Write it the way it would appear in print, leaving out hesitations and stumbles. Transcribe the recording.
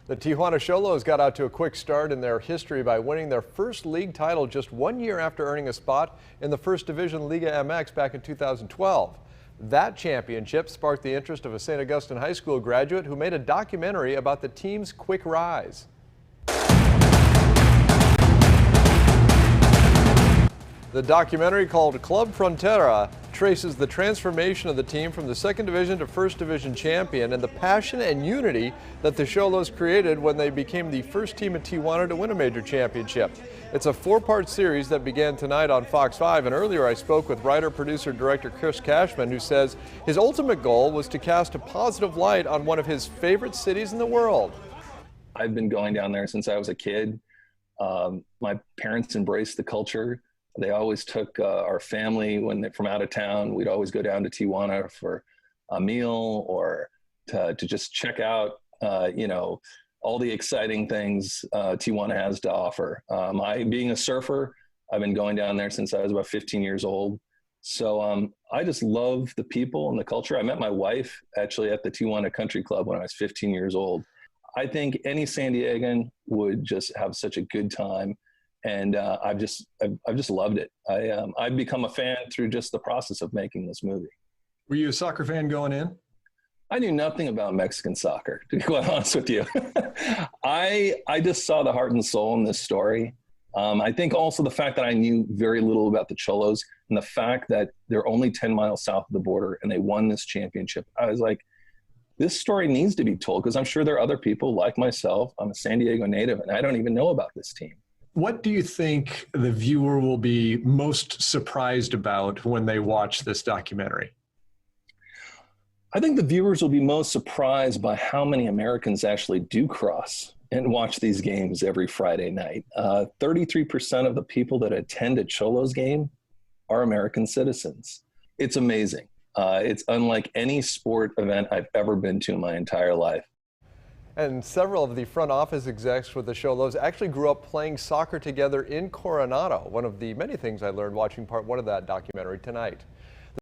The Tijuana Xolos got out to a quick start in their history by winning their first league title just 1 year after earning a spot in the First Division Liga MX back in 2012. That championship sparked the interest of a St. Augustine High School graduate who made a documentary about the team's quick rise. The documentary, called Club Frontera, traces the transformation of the team from the second division to first division champion and the passion and unity that the Xolos created when they became the first team in Tijuana to win a major championship. It's a 4-part series that began tonight on Fox 5, and earlier I spoke with writer, producer, director Chris Cashman, who says his ultimate goal was to cast a positive light on one of his favorite cities in the world. I've been going down there since I was a kid. My parents embraced the culture. They always took our family when they're from out of town. We'd always go down to Tijuana for a meal or to just check out, all the exciting things Tijuana has to offer. Being a surfer, I've been going down there since I was about 15 years old. So I just love the people and the culture. I met my wife actually at the Tijuana Country Club when I was 15 years old. I think any San Diegan would just have such a good time. And I've just loved it. I've become a fan through just the process of making this movie. Were you a soccer fan going in? I knew nothing about Mexican soccer, to be quite honest with you. I just saw the heart and soul in this story. I think also the fact that I knew very little about the Xolos and the fact that they're only 10 miles south of the border and they won this championship. I was like, this story needs to be told because I'm sure there are other people like myself. I'm a San Diego native and I don't even know about this team. What do you think the viewer will be most surprised about when they watch this documentary? I think the viewers will be most surprised by how many Americans actually do cross and watch these games every Friday night. 33% of the people that attend a Xolos game are American citizens. It's amazing. It's unlike any sport event I've ever been to in my entire life. And several of the front office execs with the Xolos actually grew up playing soccer together in Coronado, one of the many things I learned watching part 1 of that documentary tonight.